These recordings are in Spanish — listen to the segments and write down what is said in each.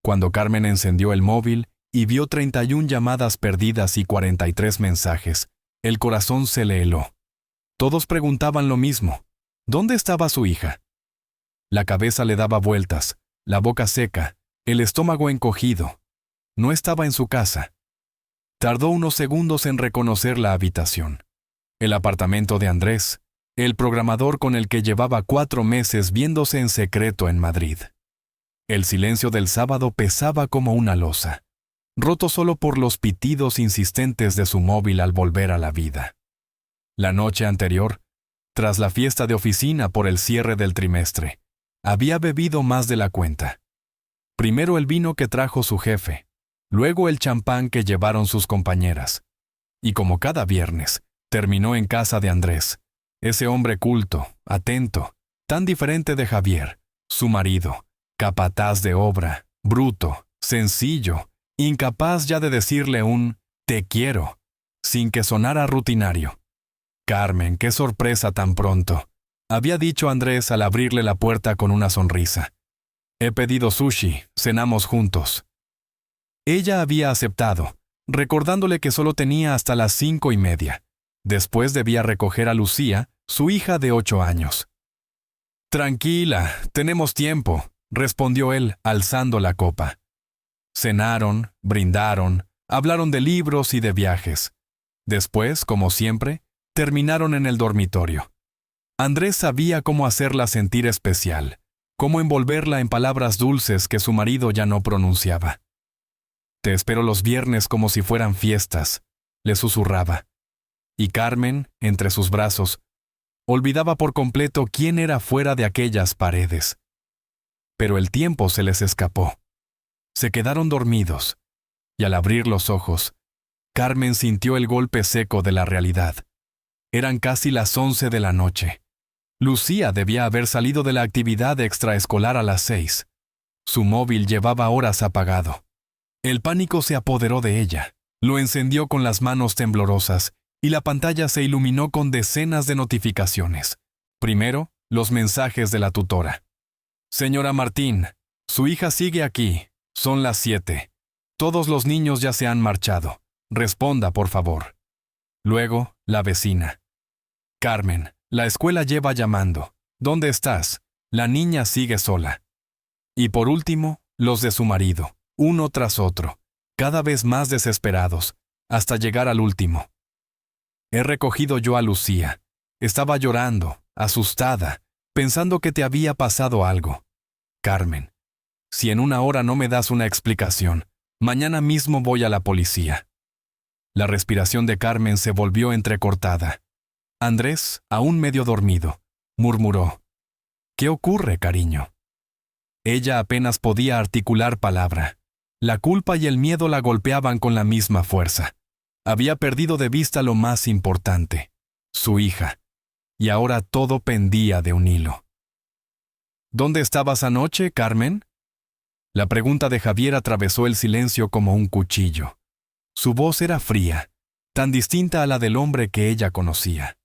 Cuando Carmen encendió el móvil y vio 31 llamadas perdidas y 43 mensajes, el corazón se le heló. Todos preguntaban lo mismo. ¿Dónde estaba su hija? La cabeza le daba vueltas, la boca seca, el estómago encogido. No estaba en su casa. Tardó unos segundos en reconocer la habitación. El apartamento de Andrés, el programador con el que llevaba 4 meses viéndose en secreto en Madrid. El silencio del sábado pesaba como una losa, roto solo por los pitidos insistentes de su móvil al volver a la vida. La noche anterior, tras la fiesta de oficina por el cierre del trimestre, había bebido más de la cuenta. Primero el vino que trajo su jefe, luego el champán que llevaron sus compañeras. Y como cada viernes, terminó en casa de Andrés, ese hombre culto, atento, tan diferente de Javier, su marido, capataz de obra, bruto, sencillo, incapaz ya de decirle un «te quiero», sin que sonara rutinario. «Carmen, qué sorpresa tan pronto», había dicho Andrés al abrirle la puerta con una sonrisa. «He pedido sushi, cenamos juntos». Ella había aceptado, recordándole que solo tenía hasta las 5:30. Después debía recoger a Lucía, su hija de 8 años. «Tranquila, tenemos tiempo», respondió él, alzando la copa. Cenaron, brindaron, hablaron de libros y de viajes. Después, como siempre, terminaron en el dormitorio. Andrés sabía cómo hacerla sentir especial, cómo envolverla en palabras dulces que su marido ya no pronunciaba. «Te espero los viernes como si fueran fiestas», le susurraba. Y Carmen, entre sus brazos, olvidaba por completo quién era fuera de aquellas paredes. Pero el tiempo se les escapó. Se quedaron dormidos, y al abrir los ojos, Carmen sintió el golpe seco de la realidad. Eran casi las 11 de la noche. Lucía debía haber salido de la actividad extraescolar a las 6. Su móvil llevaba horas apagado. El pánico se apoderó de ella. Lo encendió con las manos temblorosas y la pantalla se iluminó con decenas de notificaciones. Primero, los mensajes de la tutora. «Señora Martín, su hija sigue aquí. Son las 7. Todos los niños ya se han marchado. Responda, por favor». Luego, la vecina. «Carmen, la escuela lleva llamando. ¿Dónde estás? La niña sigue sola». Y por último, los de su marido, uno tras otro, cada vez más desesperados, hasta llegar al último. «He recogido yo a Lucía. Estaba llorando, asustada, pensando que te había pasado algo. Carmen, si en 1 hora no me das una explicación, mañana mismo voy a la policía». La respiración de Carmen se volvió entrecortada. Andrés, aún medio dormido, murmuró: «¿Qué ocurre, cariño?». Ella apenas podía articular palabra. La culpa y el miedo la golpeaban con la misma fuerza. Había perdido de vista lo más importante, su hija, y ahora todo pendía de un hilo. «¿Dónde estabas anoche, Carmen?». La pregunta de Javier atravesó el silencio como un cuchillo. Su voz era fría, tan distinta a la del hombre que ella conocía.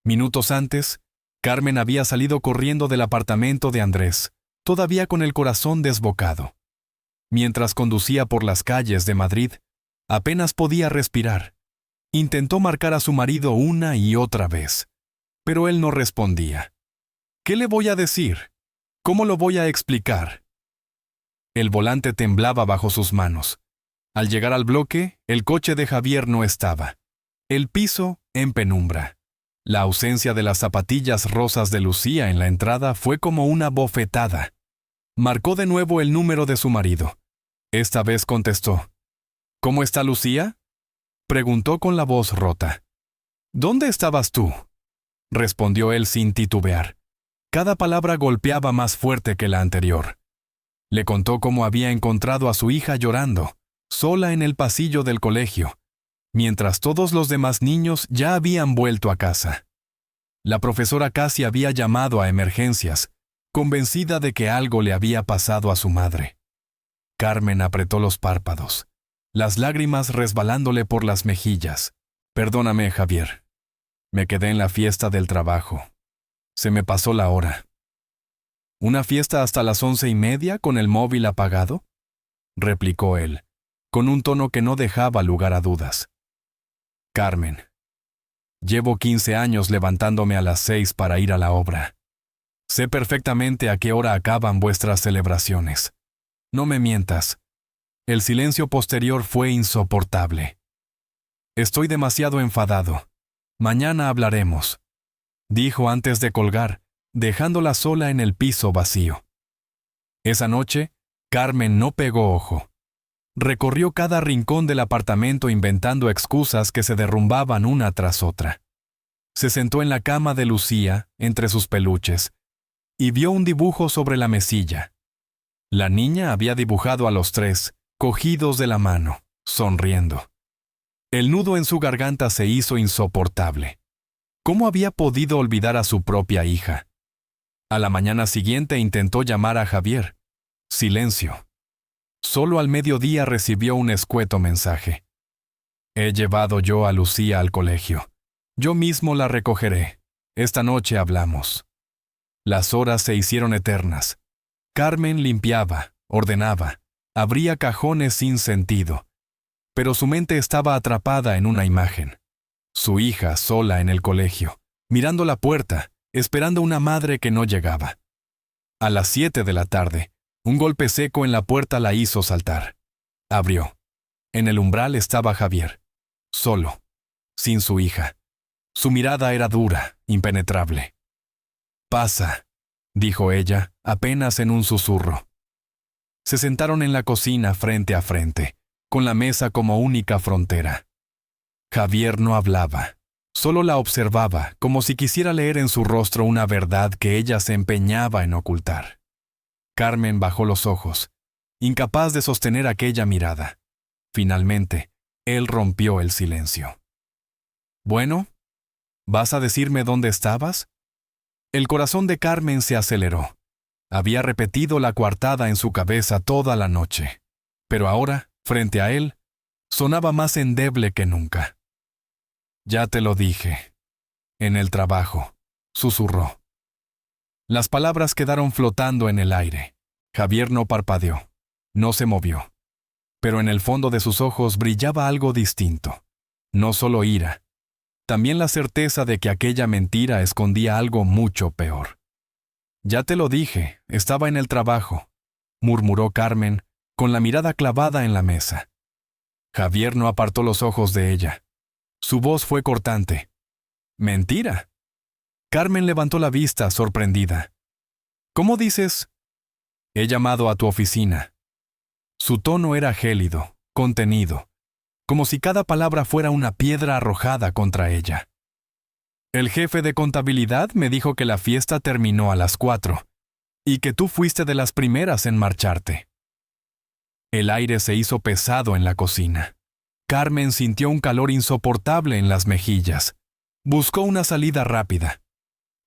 Minutos antes, Carmen había salido corriendo del apartamento de Andrés, todavía con el corazón desbocado. Mientras conducía por las calles de Madrid, apenas podía respirar. Intentó marcar a su marido una y otra vez, pero él no respondía. ¿Qué le voy a decir? ¿Cómo lo voy a explicar? El volante temblaba bajo sus manos. Al llegar al bloque, el coche de Javier no estaba. El piso, en penumbra. La ausencia de las zapatillas rosas de Lucía en la entrada fue como una bofetada. Marcó de nuevo el número de su marido. Esta vez contestó. «¿Cómo está Lucía?», preguntó con la voz rota. «¿Dónde estabas tú?», respondió él sin titubear. Cada palabra golpeaba más fuerte que la anterior. Le contó cómo había encontrado a su hija llorando, sola en el pasillo del colegio, mientras todos los demás niños ya habían vuelto a casa. La profesora casi había llamado a emergencias, convencida de que algo le había pasado a su madre. Carmen apretó los párpados, las lágrimas resbalándole por las mejillas. «Perdóname, Javier. Me quedé en la fiesta del trabajo. Se me pasó la hora». «¿Una fiesta hasta las 11:30 con el móvil apagado?». replicó él, con un tono que no dejaba lugar a dudas. Carmen, llevo 15 años levantándome a las 6 para ir a la obra. Sé perfectamente a qué hora acaban vuestras celebraciones. No me mientas. El silencio posterior fue insoportable. Estoy demasiado enfadado. Mañana hablaremos, dijo antes de colgar, dejándola sola en el piso vacío. Esa noche, Carmen no pegó ojo. Recorrió cada rincón del apartamento inventando excusas que se derrumbaban una tras otra. Se sentó en la cama de Lucía, entre sus peluches, y vio un dibujo sobre la mesilla. La niña había dibujado a los tres, cogidos de la mano, sonriendo. El nudo en su garganta se hizo insoportable. ¿Cómo había podido olvidar a su propia hija? A la mañana siguiente intentó llamar a Javier. Silencio. Solo al mediodía recibió un escueto mensaje. He llevado yo a Lucía al colegio. Yo mismo la recogeré. Esta noche hablamos. Las horas se hicieron eternas. Carmen limpiaba, ordenaba, abría cajones sin sentido. Pero su mente estaba atrapada en una imagen. Su hija sola en el colegio, mirando la puerta, esperando una madre que no llegaba. A las 7 de la tarde, un golpe seco en la puerta la hizo saltar. Abrió. En el umbral estaba Javier. Solo. Sin su hija. Su mirada era dura, impenetrable. «Pasa», dijo ella, apenas en un susurro. Se sentaron en la cocina frente a frente, con la mesa como única frontera. Javier no hablaba, solo la observaba, como si quisiera leer en su rostro una verdad que ella se empeñaba en ocultar. Carmen bajó los ojos, incapaz de sostener aquella mirada. Finalmente, él rompió el silencio. «Bueno, ¿vas a decirme dónde estabas?» El corazón de Carmen se aceleró. Había repetido la coartada en su cabeza toda la noche, pero ahora, frente a él, sonaba más endeble que nunca. «Ya te lo dije. En el trabajo», susurró. Las palabras quedaron flotando en el aire. Javier no parpadeó, no se movió. Pero en el fondo de sus ojos brillaba algo distinto. No solo ira, también la certeza de que aquella mentira escondía algo mucho peor. «Ya te lo dije, estaba en el trabajo», murmuró Carmen, con la mirada clavada en la mesa. Javier no apartó los ojos de ella. Su voz fue cortante. «¿Mentira?» Carmen levantó la vista, sorprendida. «¿Cómo dices?» «He llamado a tu oficina». Su tono era gélido, contenido, como si cada palabra fuera una piedra arrojada contra ella. «El jefe de contabilidad me dijo que la fiesta terminó a las 4 y que tú fuiste de las primeras en marcharte». El aire se hizo pesado en la cocina. Carmen sintió un calor insoportable en las mejillas. Buscó una salida rápida.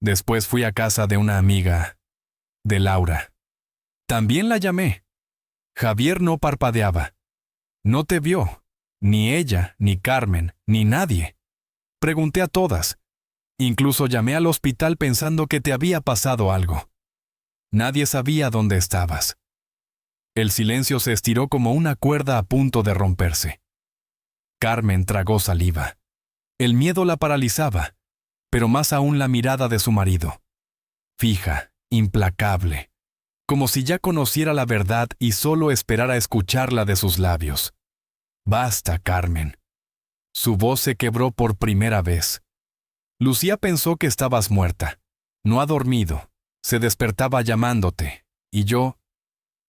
Después fui a casa de una amiga, de Laura. También la llamé. Javier no parpadeaba. «No te vio. Ni ella, ni Carmen, ni nadie. Pregunté a todas. Incluso llamé al hospital pensando que te había pasado algo. Nadie sabía dónde estabas». El silencio se estiró como una cuerda a punto de romperse. Carmen tragó saliva. El miedo la paralizaba, pero más aún la mirada de su marido. Fija, implacable, como si ya conociera la verdad y solo esperara escucharla de sus labios. «Basta, Carmen». Su voz se quebró por primera vez. «Lucía pensó que estabas muerta. No ha dormido. Se despertaba llamándote. Y yo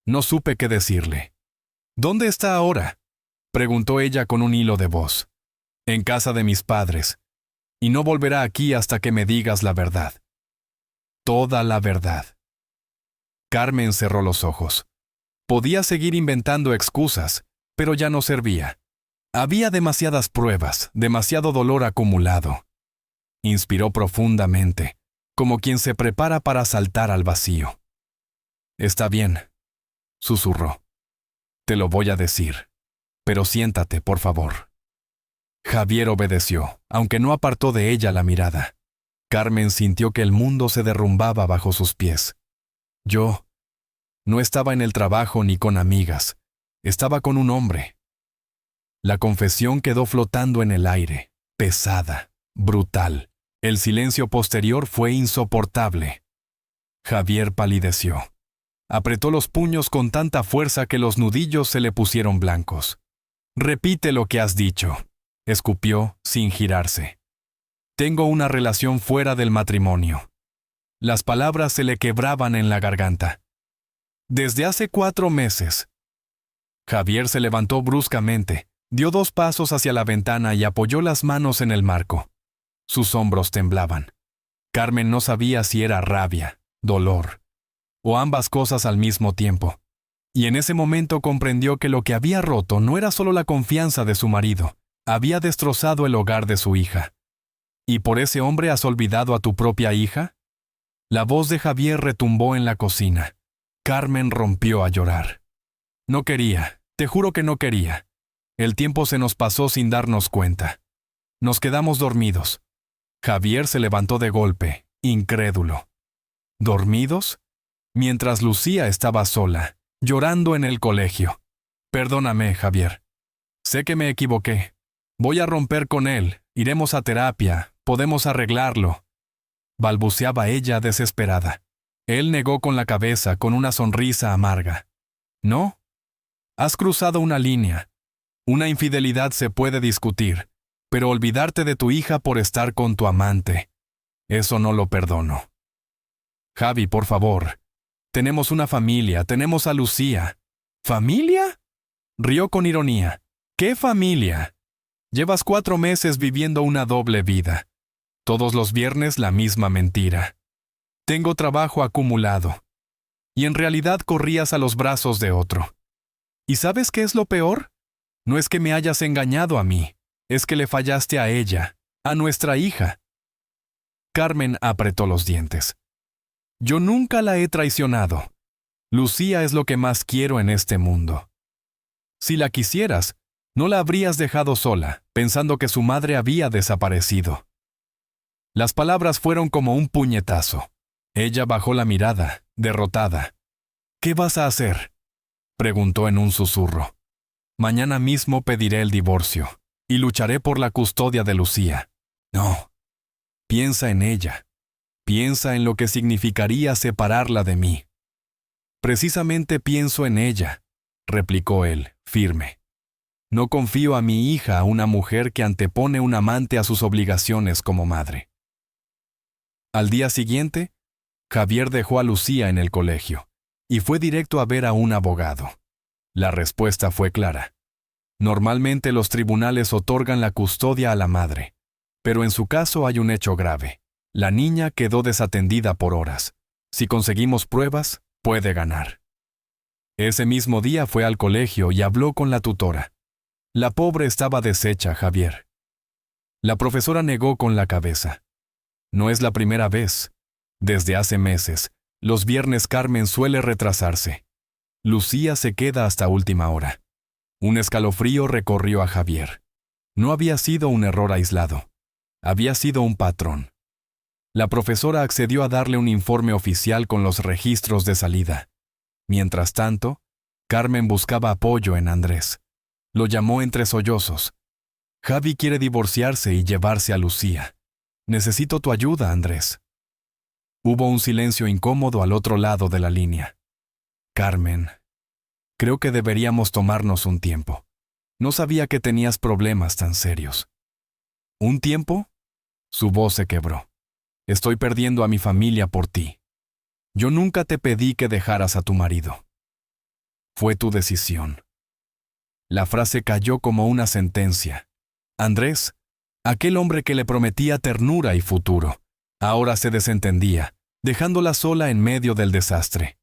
no supe qué decirle». «¿Dónde está ahora?», preguntó ella con un hilo de voz. «En casa de mis padres. Y no volverá aquí hasta que me digas la verdad. Toda la verdad». Carmen cerró los ojos. Podía seguir inventando excusas, pero ya no servía. Había demasiadas pruebas, demasiado dolor acumulado. Inspiró profundamente, como quien se prepara para saltar al vacío. «Está bien», susurró. «Te lo voy a decir. Pero siéntate, por favor». Javier obedeció, aunque no apartó de ella la mirada. Carmen sintió que el mundo se derrumbaba bajo sus pies. «Yo no estaba en el trabajo ni con amigas. Estaba con un hombre. La confesión quedó flotando en el aire, pesada, brutal. El silencio posterior fue insoportable. Javier palideció. Apretó los puños con tanta fuerza que los nudillos se le pusieron blancos. «Repite lo que has dicho», escupió sin girarse. «Tengo una relación fuera del matrimonio». Las palabras se le quebraban en la garganta. «Desde hace 4 meses». Javier se levantó bruscamente, dio 2 pasos hacia la ventana y apoyó las manos en el marco. Sus hombros temblaban. Carmen no sabía si era rabia, dolor, o ambas cosas al mismo tiempo. Y en ese momento comprendió que lo que había roto no era solo la confianza de su marido, había destrozado el hogar de su hija. ¿Y por ese hombre has olvidado a tu propia hija? La voz de Javier retumbó en la cocina. Carmen rompió a llorar. No quería, te juro que no quería. El tiempo se nos pasó sin darnos cuenta. Nos quedamos dormidos. Javier se levantó de golpe, incrédulo. ¿Dormidos? Mientras Lucía estaba sola, llorando en el colegio. Perdóname, Javier. Sé que me equivoqué. Voy a romper con él, iremos a terapia, podemos arreglarlo. Balbuceaba ella desesperada. Él negó con la cabeza con una sonrisa amarga. No. Has cruzado una línea. Una infidelidad se puede discutir, pero olvidarte de tu hija por estar con tu amante, eso no lo perdono. Javi, por favor. Tenemos una familia, tenemos a Lucía. ¿Familia? Rió con ironía. ¿Qué familia? Llevas 4 meses viviendo una doble vida. Todos los viernes la misma mentira. Tengo trabajo acumulado. Y en realidad corrías a los brazos de otro. ¿Y sabes qué es lo peor? No es que me hayas engañado a mí, es que le fallaste a ella, a nuestra hija. Carmen apretó los dientes. Yo nunca la he traicionado. Lucía es lo que más quiero en este mundo. Si la quisieras, no la habrías dejado sola, pensando que su madre había desaparecido. Las palabras fueron como un puñetazo. Ella bajó la mirada, derrotada. ¿Qué vas a hacer?, preguntó en un susurro. Mañana mismo pediré el divorcio, y lucharé por la custodia de Lucía. No. Piensa en ella. Piensa en lo que significaría separarla de mí. Precisamente pienso en ella, replicó él, firme. No confío a mi hija a una mujer que antepone un amante a sus obligaciones como madre. Al día siguiente, Javier dejó a Lucía en el colegio y fue directo a ver a un abogado. La respuesta fue clara. Normalmente los tribunales otorgan la custodia a la madre, pero en su caso hay un hecho grave. La niña quedó desatendida por horas. Si conseguimos pruebas, puede ganar. Ese mismo día fue al colegio y habló con la tutora. La pobre estaba deshecha, Javier. La profesora negó con la cabeza. No es la primera vez. Desde hace meses, los viernes Carmen suele retrasarse. Lucía se queda hasta última hora. Un escalofrío recorrió a Javier. No había sido un error aislado. Había sido un patrón. La profesora accedió a darle un informe oficial con los registros de salida. Mientras tanto, Carmen buscaba apoyo en Andrés. Lo llamó entre sollozos. Javi quiere divorciarse y llevarse a Lucía. Necesito tu ayuda, Andrés. Hubo un silencio incómodo al otro lado de la línea. Carmen, creo que deberíamos tomarnos un tiempo. No sabía que tenías problemas tan serios. ¿Un tiempo? Su voz se quebró. Estoy perdiendo a mi familia por ti. Yo nunca te pedí que dejaras a tu marido. Fue tu decisión. La frase cayó como una sentencia. Andrés, aquel hombre que le prometía ternura y futuro, ahora se desentendía, dejándola sola en medio del desastre.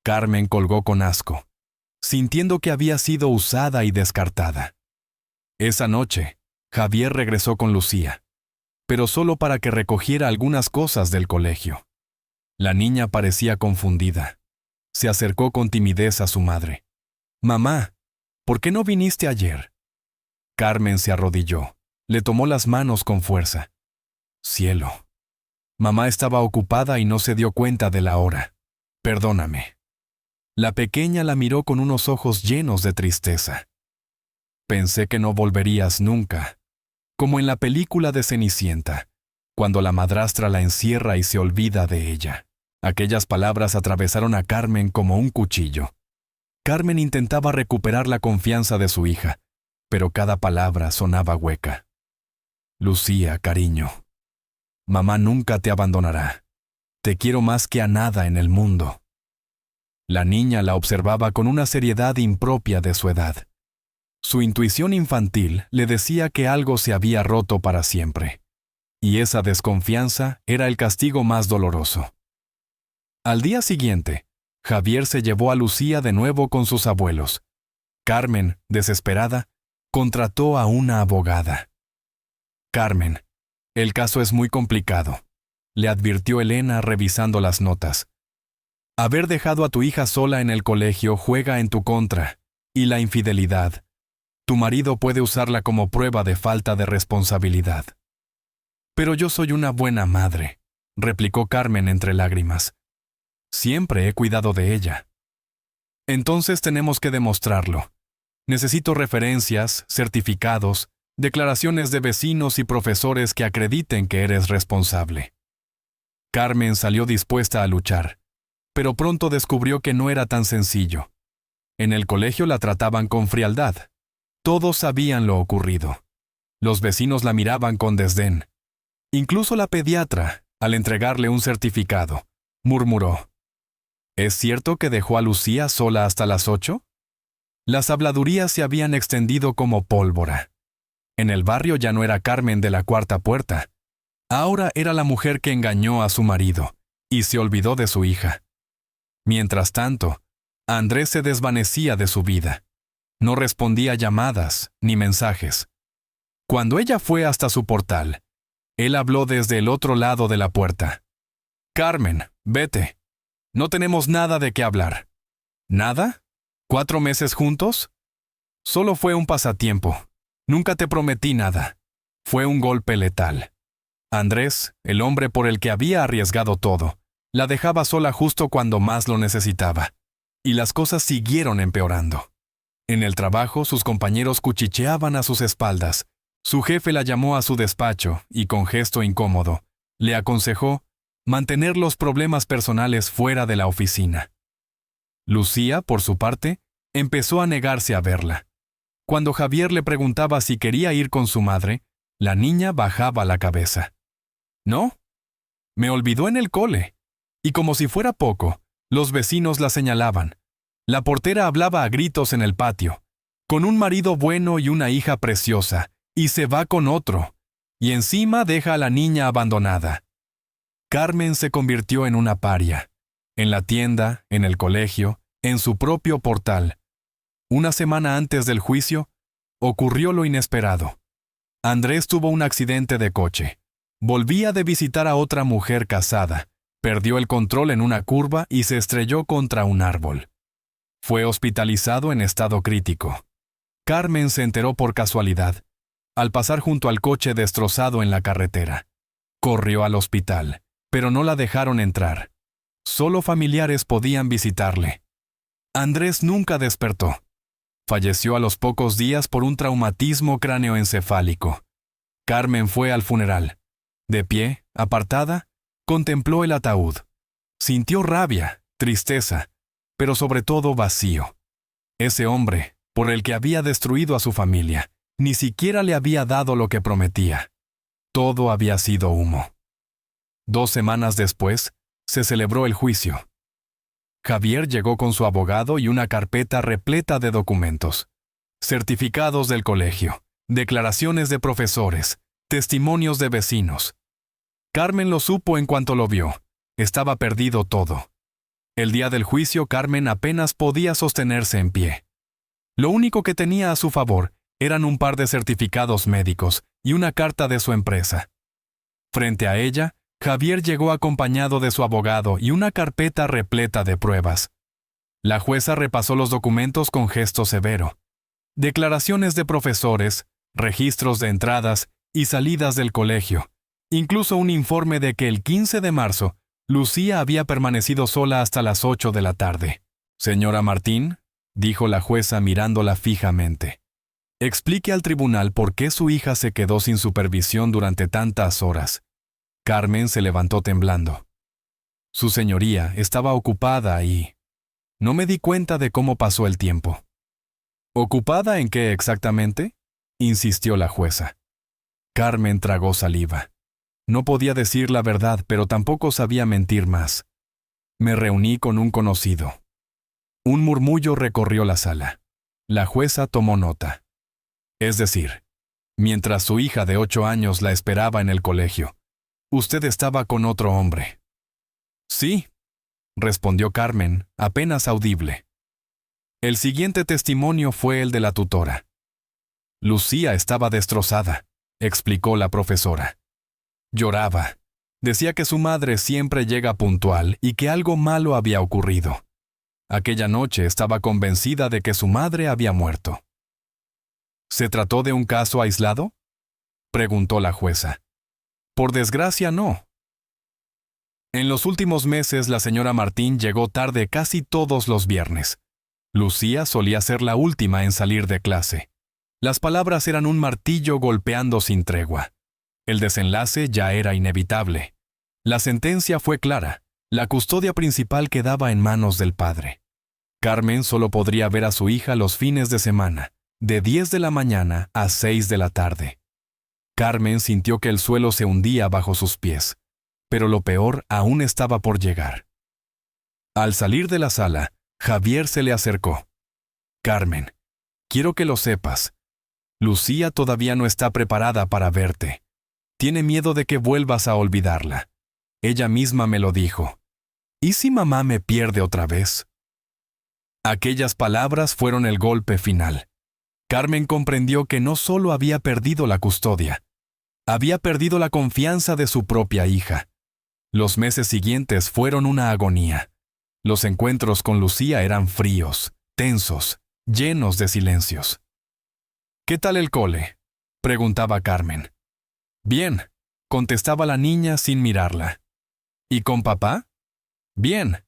Carmen colgó con asco, sintiendo que había sido usada y descartada. Esa noche, Javier regresó con Lucía, pero solo para que recogiera algunas cosas del colegio. La niña parecía confundida. Se acercó con timidez a su madre. «Mamá, ¿por qué no viniste ayer?» Carmen se arrodilló. Le tomó las manos con fuerza. «Cielo. Mamá estaba ocupada y no se dio cuenta de la hora. Perdóname». La pequeña la miró con unos ojos llenos de tristeza. Pensé que no volverías nunca, como en la película de Cenicienta, cuando la madrastra la encierra y se olvida de ella. Aquellas palabras atravesaron a Carmen como un cuchillo. Carmen intentaba recuperar la confianza de su hija, pero cada palabra sonaba hueca. Lucía, cariño, mamá nunca te abandonará. Te quiero más que a nada en el mundo. La niña la observaba con una seriedad impropia de su edad. Su intuición infantil le decía que algo se había roto para siempre, y esa desconfianza era el castigo más doloroso. Al día siguiente, Javier se llevó a Lucía de nuevo con sus abuelos. Carmen, desesperada, contrató a una abogada. Carmen, el caso es muy complicado, le advirtió Elena revisando las notas. Haber dejado a tu hija sola en el colegio juega en tu contra, y la infidelidad. Tu marido puede usarla como prueba de falta de responsabilidad. Pero yo soy una buena madre, replicó Carmen entre lágrimas. Siempre he cuidado de ella. Entonces tenemos que demostrarlo. Necesito referencias, certificados, declaraciones de vecinos y profesores que acrediten que eres responsable. Carmen salió dispuesta a luchar, pero pronto descubrió que no era tan sencillo. En el colegio la trataban con frialdad. Todos sabían lo ocurrido. Los vecinos la miraban con desdén. Incluso la pediatra, al entregarle un certificado, murmuró: ¿Es cierto que dejó a Lucía sola hasta las 8? Las habladurías se habían extendido como pólvora. En el barrio ya no era Carmen de la cuarta puerta. Ahora era la mujer que engañó a su marido y se olvidó de su hija. Mientras tanto, Andrés se desvanecía de su vida. No respondía llamadas ni mensajes. Cuando ella fue hasta su portal, él habló desde el otro lado de la puerta. «Carmen, vete. No tenemos nada de qué hablar». ¿Nada? ¿4 meses juntos? Solo fue un pasatiempo. Nunca te prometí nada. Fue un golpe letal. Andrés, el hombre por el que había arriesgado todo, la dejaba sola justo cuando más lo necesitaba. Y las cosas siguieron empeorando. En el trabajo, sus compañeros cuchicheaban a sus espaldas. Su jefe la llamó a su despacho y, con gesto incómodo, le aconsejó mantener los problemas personales fuera de la oficina. Lucía, por su parte, empezó a negarse a verla. Cuando Javier le preguntaba si quería ir con su madre, la niña bajaba la cabeza. «No, me olvidó en el cole». Y como si fuera poco, los vecinos la señalaban. La portera hablaba a gritos en el patio. «Con un marido bueno y una hija preciosa, y se va con otro. Y encima deja a la niña abandonada». Carmen se convirtió en una paria. En la tienda, en el colegio, en su propio portal. Una semana antes del juicio, ocurrió lo inesperado. Andrés tuvo un accidente de coche. Volvía de visitar a otra mujer casada. Perdió el control en una curva y se estrelló contra un árbol. Fue hospitalizado en estado crítico. Carmen se enteró por casualidad, al pasar junto al coche destrozado en la carretera. Corrió al hospital, pero no la dejaron entrar. Solo familiares podían visitarle. Andrés nunca despertó. Falleció a los pocos días por un traumatismo cráneoencefálico. Carmen fue al funeral. De pie, apartada, contempló el ataúd. Sintió rabia, tristeza, pero sobre todo vacío. Ese hombre, por el que había destruido a su familia, ni siquiera le había dado lo que prometía. Todo había sido humo. 2 semanas después, se celebró el juicio. Javier llegó con su abogado y una carpeta repleta de documentos. Certificados del colegio, declaraciones de profesores, testimonios de vecinos. Carmen lo supo en cuanto lo vio. Estaba perdido todo. El día del juicio, Carmen apenas podía sostenerse en pie. Lo único que tenía a su favor eran un par de certificados médicos y una carta de su empresa. Frente a ella, Javier llegó acompañado de su abogado y una carpeta repleta de pruebas. La jueza repasó los documentos con gesto severo. Declaraciones de profesores, registros de entradas y salidas del colegio, incluso un informe de que el 15 de marzo, Lucía había permanecido sola hasta las 8 de la tarde. Señora Martín, dijo la jueza mirándola fijamente, explique al tribunal por qué su hija se quedó sin supervisión durante tantas horas. Carmen se levantó temblando. Su señoría estaba ocupada y... No me di cuenta de cómo pasó el tiempo. ¿Ocupada en qué exactamente?, insistió la jueza. Carmen tragó saliva. No podía decir la verdad, pero tampoco sabía mentir más. Me reuní con un conocido. Un murmullo recorrió la sala. La jueza tomó nota. Es decir, mientras su hija de 8 años la esperaba en el colegio, usted estaba con otro hombre. Sí, respondió Carmen, apenas audible. El siguiente testimonio fue el de la tutora. Lucía estaba destrozada, explicó la profesora. Lloraba. Decía que su madre siempre llega puntual y que algo malo había ocurrido. Aquella noche estaba convencida de que su madre había muerto. ¿Se trató de un caso aislado?, preguntó la jueza. Por desgracia, no. En los últimos meses la señora Martín llegó tarde casi todos los viernes. Lucía solía ser la última en salir de clase. Las palabras eran un martillo golpeando sin tregua. El desenlace ya era inevitable. La sentencia fue clara. La custodia principal quedaba en manos del padre. Carmen solo podría ver a su hija los fines de semana, de 10 de la mañana a 6 de la tarde. Carmen sintió que el suelo se hundía bajo sus pies, pero lo peor aún estaba por llegar. Al salir de la sala, Javier se le acercó. Carmen, quiero que lo sepas. Lucía todavía no está preparada para verte. Tiene miedo de que vuelvas a olvidarla. Ella misma me lo dijo. ¿Y si mamá me pierde otra vez? Aquellas palabras fueron el golpe final. Carmen comprendió que no solo había perdido la custodia, había perdido la confianza de su propia hija. Los meses siguientes fueron una agonía. Los encuentros con Lucía eran fríos, tensos, llenos de silencios. ¿Qué tal el cole?, preguntaba Carmen. Bien, contestaba la niña sin mirarla. ¿Y con papá? Bien,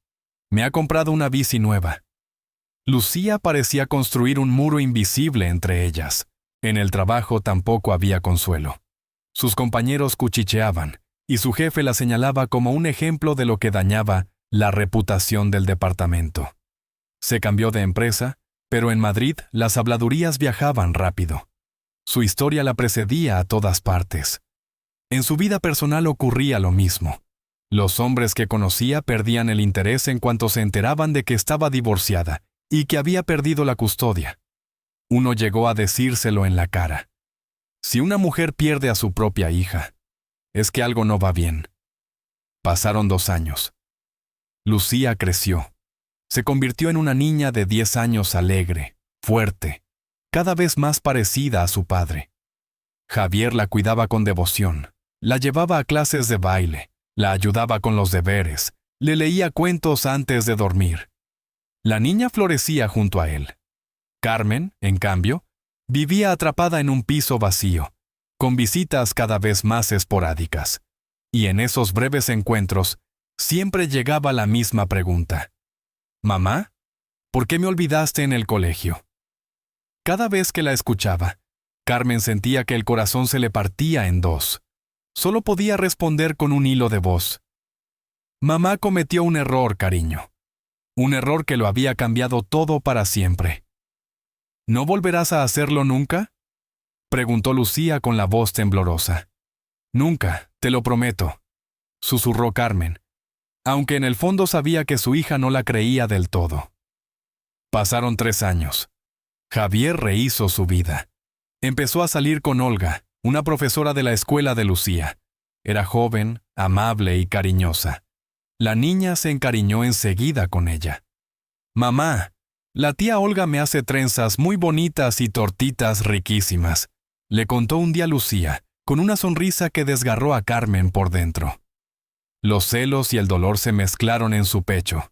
me ha comprado una bici nueva. Lucía parecía construir un muro invisible entre ellas. En el trabajo tampoco había consuelo. Sus compañeros cuchicheaban, y su jefe la señalaba como un ejemplo de lo que dañaba la reputación del departamento. Se cambió de empresa, pero en Madrid las habladurías viajaban rápido. Su historia la precedía a todas partes. En su vida personal ocurría lo mismo. Los hombres que conocía perdían el interés en cuanto se enteraban de que estaba divorciada y que había perdido la custodia. Uno llegó a decírselo en la cara. Si una mujer pierde a su propia hija, es que algo no va bien. Pasaron 2 años. Lucía creció. Se convirtió en una niña de 10 años alegre, fuerte, cada vez más parecida a su padre. Javier la cuidaba con devoción, la llevaba a clases de baile, la ayudaba con los deberes, le leía cuentos antes de dormir. La niña florecía junto a él. Carmen, en cambio, vivía atrapada en un piso vacío, con visitas cada vez más esporádicas. Y en esos breves encuentros, siempre llegaba la misma pregunta. «Mamá, ¿por qué me olvidaste en el colegio?». Cada vez que la escuchaba, Carmen sentía que el corazón se le partía en 2. Solo podía responder con un hilo de voz. «Mamá cometió un error, cariño. Un error que lo había cambiado todo para siempre». «¿No volverás a hacerlo nunca?», preguntó Lucía con la voz temblorosa. «Nunca, te lo prometo», susurró Carmen, aunque en el fondo sabía que su hija no la creía del todo. Pasaron 3 años. Javier rehizo su vida. Empezó a salir con Olga, una profesora de la escuela de Lucía. Era joven, amable y cariñosa. La niña se encariñó enseguida con ella. «Mamá, la tía Olga me hace trenzas muy bonitas y tortitas riquísimas», le contó un día Lucía, con una sonrisa que desgarró a Carmen por dentro. Los celos y el dolor se mezclaron en su pecho.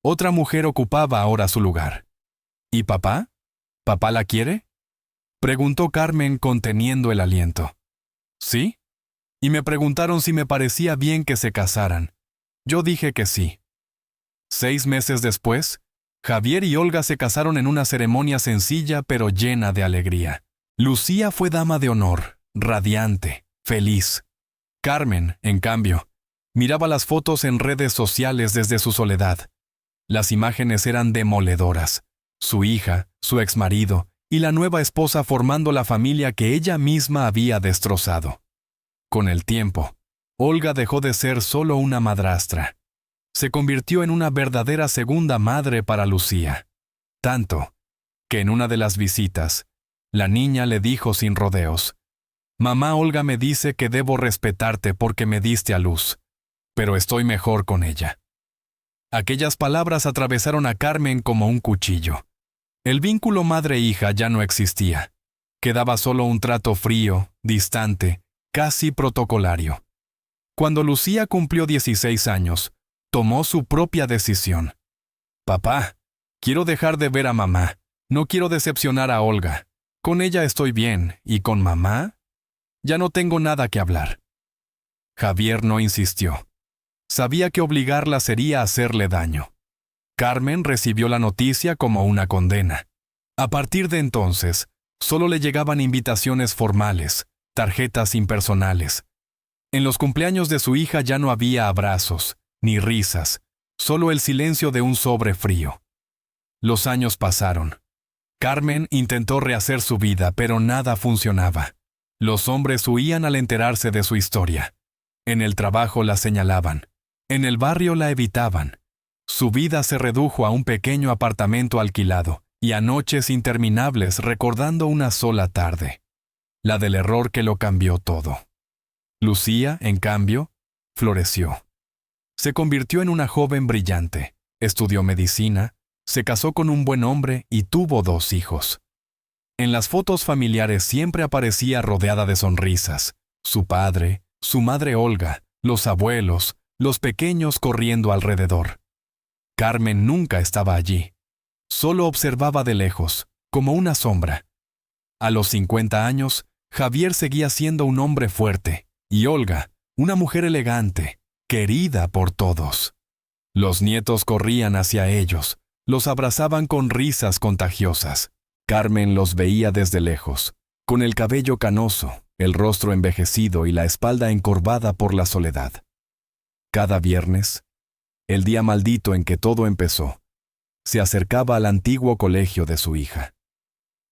Otra mujer ocupaba ahora su lugar. ¿Y papá? ¿Papá la quiere?, preguntó Carmen conteniendo el aliento. ¿Sí? Y me preguntaron si me parecía bien que se casaran. Yo dije que sí. 6 meses después, Javier y Olga se casaron en una ceremonia sencilla pero llena de alegría. Lucía fue dama de honor, radiante, feliz. Carmen, en cambio, miraba las fotos en redes sociales desde su soledad. Las imágenes eran demoledoras. Su hija, su exmarido y la nueva esposa formando la familia que ella misma había destrozado. Con el tiempo, Olga dejó de ser solo una madrastra. Se convirtió en una verdadera segunda madre para Lucía. Tanto que en una de las visitas, la niña le dijo sin rodeos: «Mamá Olga me dice que debo respetarte porque me diste a luz, pero estoy mejor con ella». Aquellas palabras atravesaron a Carmen como un cuchillo. El vínculo madre-hija ya no existía. Quedaba solo un trato frío, distante, casi protocolario. Cuando Lucía cumplió 16 años, tomó su propia decisión. «Papá, quiero dejar de ver a mamá. No quiero decepcionar a Olga. Con ella estoy bien, y con mamá ya no tengo nada que hablar». Javier no insistió. Sabía que obligarla sería hacerle daño. Carmen recibió la noticia como una condena. A partir de entonces, solo le llegaban invitaciones formales, tarjetas impersonales. En los cumpleaños de su hija ya no había abrazos, ni risas, solo el silencio de un sobre frío. Los años pasaron. Carmen intentó rehacer su vida, pero nada funcionaba. Los hombres huían al enterarse de su historia. En el trabajo la señalaban. En el barrio la evitaban. Su vida se redujo a un pequeño apartamento alquilado y a noches interminables recordando una sola tarde, la del error que lo cambió todo. Lucía, en cambio, floreció. Se convirtió en una joven brillante, estudió medicina, se casó con un buen hombre y tuvo 2 hijos. En las fotos familiares siempre aparecía rodeada de sonrisas. Su padre, su madre Olga, los abuelos, los pequeños corriendo alrededor. Carmen nunca estaba allí. Solo observaba de lejos, como una sombra. A los 50 años, Javier seguía siendo un hombre fuerte, y Olga, una mujer elegante, querida por todos. Los nietos corrían hacia ellos, los abrazaban con risas contagiosas. Carmen los veía desde lejos, con el cabello canoso, el rostro envejecido y la espalda encorvada por la soledad. Cada viernes, el día maldito en que todo empezó, se acercaba al antiguo colegio de su hija.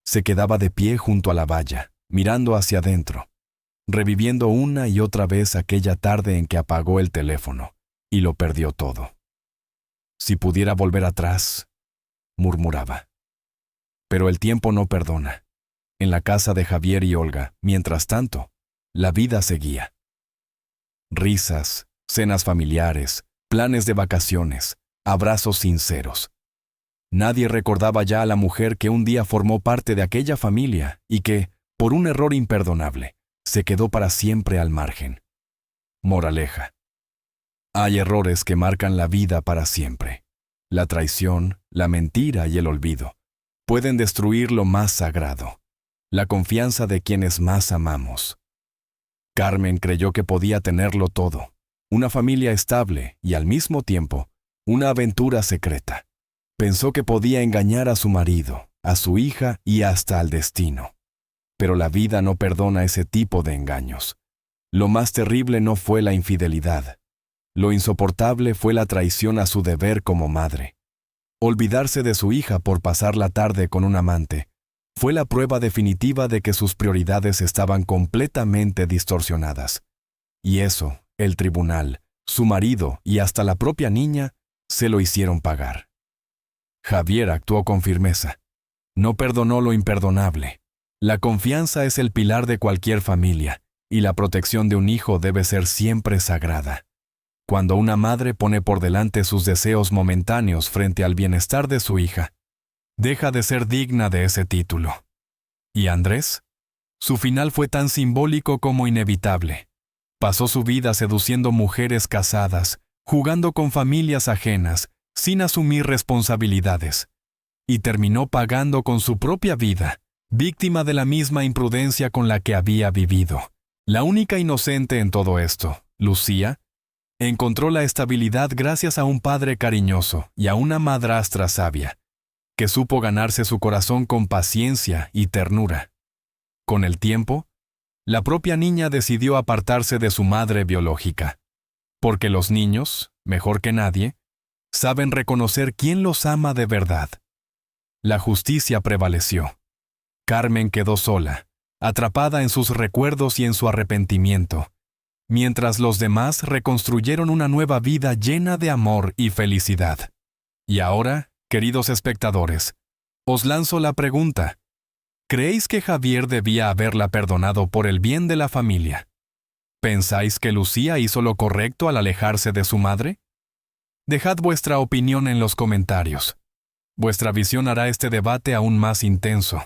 Se quedaba de pie junto a la valla, mirando hacia adentro, reviviendo una y otra vez aquella tarde en que apagó el teléfono y lo perdió todo. Si pudiera volver atrás, murmuraba. Pero el tiempo no perdona. En la casa de Javier y Olga, mientras tanto, la vida seguía. Risas, cenas familiares, planes de vacaciones, abrazos sinceros. Nadie recordaba ya a la mujer que un día formó parte de aquella familia y que, por un error imperdonable, se quedó para siempre al margen. Moraleja. Hay errores que marcan la vida para siempre. La traición, la mentira y el olvido pueden destruir lo más sagrado, la confianza de quienes más amamos. Carmen creyó que podía tenerlo todo, una familia estable y al mismo tiempo, una aventura secreta. Pensó que podía engañar a su marido, a su hija y hasta al destino. Pero la vida no perdona ese tipo de engaños. Lo más terrible no fue la infidelidad. Lo insoportable fue la traición a su deber como madre. Olvidarse de su hija por pasar la tarde con un amante fue la prueba definitiva de que sus prioridades estaban completamente distorsionadas. Y eso, el tribunal, su marido y hasta la propia niña se lo hicieron pagar. Javier actuó con firmeza. No perdonó lo imperdonable. La confianza es el pilar de cualquier familia, y la protección de un hijo debe ser siempre sagrada. Cuando una madre pone por delante sus deseos momentáneos frente al bienestar de su hija, deja de ser digna de ese título. ¿Y Andrés? Su final fue tan simbólico como inevitable. Pasó su vida seduciendo mujeres casadas, jugando con familias ajenas, sin asumir responsabilidades, y terminó pagando con su propia vida, víctima de la misma imprudencia con la que había vivido. La única inocente en todo esto, Lucía, encontró la estabilidad gracias a un padre cariñoso y a una madrastra sabia, que supo ganarse su corazón con paciencia y ternura. Con el tiempo, la propia niña decidió apartarse de su madre biológica, porque los niños, mejor que nadie, saben reconocer quién los ama de verdad. La justicia prevaleció. Carmen quedó sola, atrapada en sus recuerdos y en su arrepentimiento, mientras los demás reconstruyeron una nueva vida llena de amor y felicidad. Y ahora, queridos espectadores, os lanzo la pregunta: ¿creéis que Javier debía haberla perdonado por el bien de la familia? ¿Pensáis que Lucía hizo lo correcto al alejarse de su madre? Dejad vuestra opinión en los comentarios. Vuestra visión hará este debate aún más intenso.